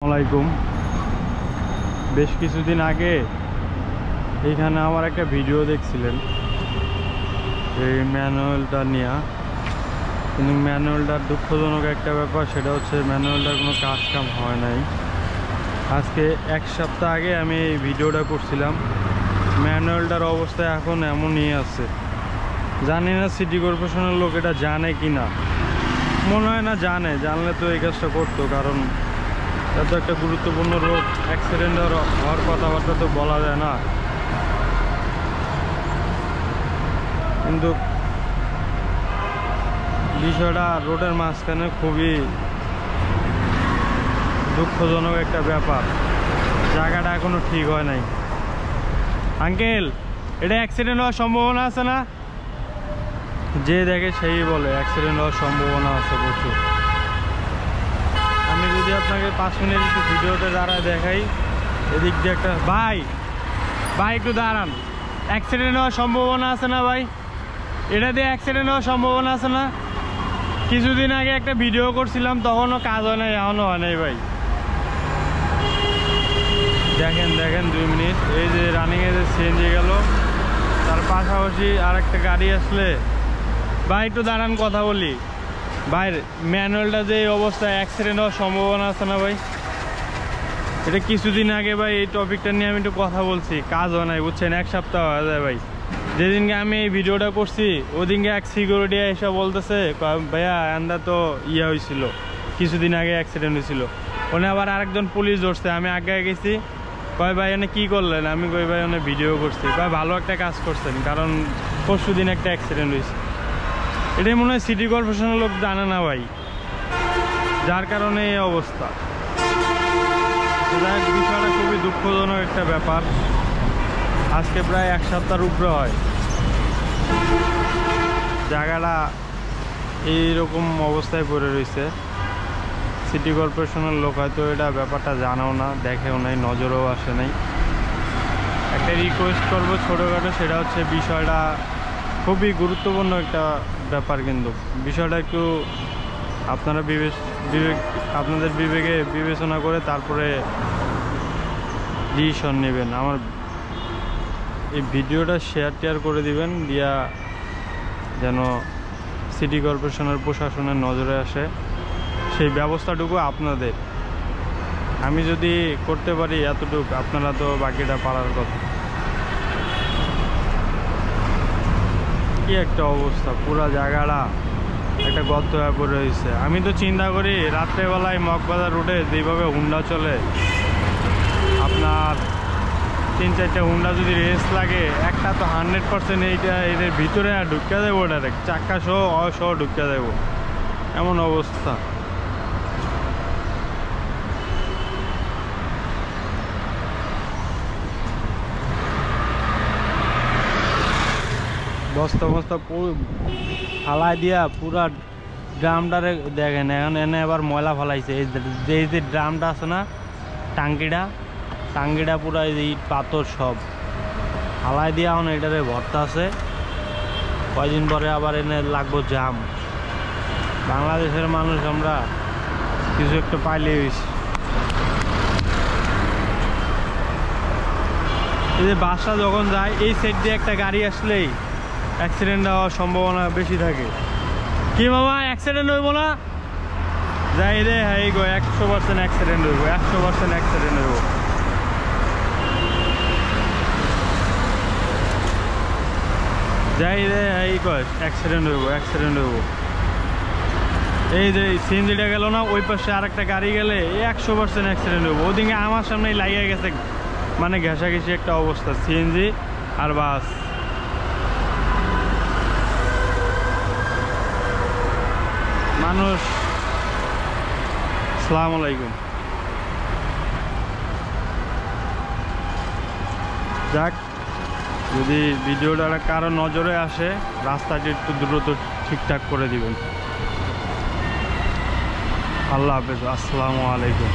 আসসালামাইকুম। বেশ কিছুদিন আগে এইখানে আমার একটা ভিডিও দেখছিলেন এই ম্যানুয়ালটা নিয়ে, কিন্তু ম্যানুয়ালটার দুঃখজনক একটা ব্যাপার, সেটা হচ্ছে ম্যানুয়ালটার কোনো কাজ কাম হয় নাই। আজকে এক সপ্তাহ আগে আমি এই ভিডিওটা করছিলাম। ম্যানুয়ালটার অবস্থা এখন এমনই আছে। জানি না সিটি কর্পোরেশনের লোক এটা জানে কি না, মনে হয় না জানে। জানলে তো এই কাজটা করতো, কারণ এত একটা গুরুত্বপূর্ণ রোড, অ্যাক্সিডেন্ট হওয়ার কথাবার্তা তো বলা যায় না। কিন্তু বিষয়টা রোডের মাঝখানে খুবই দুঃখজনক একটা ব্যাপার। জায়গাটা এখনো ঠিক হয় নাই। আঙ্কেল, এটা অ্যাক্সিডেন্ট হওয়ার সম্ভাবনা আছে না? যে দেখে সেই বলে অ্যাক্সিডেন্ট হওয়ার সম্ভাবনা আছে প্রচুর। আমি যদি আপনাকে 5 মিনিট একটু ভিডিওতে দাঁড়ায় দেখাই, এদিক দিয়ে একটা ভাই একটু দাঁড়ান। অ্যাক্সিডেন্ট হওয়ার সম্ভাবনা আছে না ভাই? এটা দিয়ে অ্যাক্সিডেন্ট হওয়ার সম্ভাবনা আছে না? কিছুদিন আগে একটা ভিডিও করছিলাম, তখনও কাজ হয় নাই, এখনও হয় নাই ভাই। দেখেন 2 মিনিট, এই যে রানিংয়ে যে সিএনজি গেল, তার পাশাপাশি আর একটা গাড়ি আসলে। ভাই একটু দাঁড়ান, কথা বলি। ভাই, ম্যানুয়ালটা যে এই অবস্থায়, অ্যাক্সিডেন্ট হওয়ার সম্ভাবনা আছে না ভাই? এটা কিছুদিন আগে ভাই এই টপিকটা নিয়ে আমি একটু কথা বলছি, কাজ হয় নাই, বুঝছেন? 1 সপ্তাহ হয়ে যায় ভাই। যেদিনকে আমি এই ভিডিওটা করছি ওদিনকে এক সিকিউরিটি এসে বলতেছে, ভাইয়া এন্দা তো হয়েছিল, কিছুদিন আগে অ্যাক্সিডেন্ট হয়েছিল। ওনে আবার আরেকজন পুলিশ ধরছে, আমি আগে গেছি। কয় ভাই এনে কী করলেন? আমি কই ভাই ওনে ভিডিও করছি। কয় ভালো একটা কাজ করছেন, কারণ পরশু দিন একটা অ্যাক্সিডেন্ট হয়েছে। এটাই মনে হয় সিটি কর্পোরেশনের লোক জানে না ভাই, যার কারণে এই অবস্থা। বিষয়টা খুবই দুঃখজনক একটা ব্যাপার। আজকে প্রায় 1 সপ্তাহের উপরে হয় জায়গাটা এইরকম অবস্থায় পড়ে রয়েছে। সিটি কর্পোরেশনের লোক হয়তো এটা ব্যাপারটা জানাও না, দেখেও নাই, নজরেও আসে নাই। একটা রিকোয়েস্ট করবো ছোটোখাটো, সেটা হচ্ছে বিষয়টা খুবই গুরুত্বপূর্ণ একটা ব্যাপার, কিন্তু বিষয়টা একটু আপনারা আপনাদের বিবেকে বিবেচনা করে তারপরে ডিসিশন নেবেন। আমার এই ভিডিওটা শেয়ার করে দিবেন, দিয়া যেন সিটি কর্পোরেশনের প্রশাসনের নজরে আসে। সেই ব্যবস্থাটুকু আপনাদের, আমি যদি করতে পারি এতটুকু, আপনারা তো বাকিটা পারার কথা। কি একটা অবস্থা, পুরা জায়গাটা একটা গর্ত হয়ে পড়ে রয়েছে। আমি তো চিন্তা করি রাত্রেবেলায় মগবাজার রুটে যেভাবে হুন্ডা চলে, আপনার 3-4টা হুন্ডা যদি রেস লাগে, একটা তো 100% এইটা এদের ভিতরে ঢুকে দেবো, ডাইরেক্ট চাক্কা সহ ঢুকে দেবো, এমন অবস্থা। বস্তা ফালাই দিয়া পুরা ড্রামটারে দেখেন। এখন এনে আবার ময়লা ফালাইছে। এই যে ড্রামটা আছে না, টাঙ্গিটা পুরা এই যে ইট পাথর সব ফালাই দিয়া এখন এটারে ভর্তা আছে। কয়দিন পরে আবার এনে লাগবো জাম। বাংলাদেশের মানুষ আমরা কিছু একটা পাইলে হয়েছি। এই যে বাসটা যখন যায়, এই সাইড দিয়ে একটা গাড়ি আসলেই অ্যাক্সিডেন্ট হওয়ার সম্ভাবনা বেশি থাকে। কি মামা, অ্যাক্সিডেন্ট হইব না? যাই রে, হ্যাঁ গো, 100% অ্যাক্সিডেন্ট হইব, 100% অ্যাক্সিডেন্ট হইব। যাই রে, হ্যাঁ কয় অ্যাক্সিডেন্ট হইব। এই যে সিএনজিটা গেল না, ওই পাশে আর একটা গাড়ি গেলে 100% অ্যাক্সিডেন্ট হইব। ওদিকে আমার সামনেই লাগিয়ে গেছে, মানে ঘেঁষাঘেঁষি একটা অবস্থা, সিএনজি আর বাস। মানুষ। আসসালামু আলাইকুম। যাক, যদি ভিডিওটা কারো নজরে আসে, রাস্তাটি একটু দ্রুত ঠিকঠাক করে দিবেন। আল্লাহ হাফেজ, আসসালামু আলাইকুম।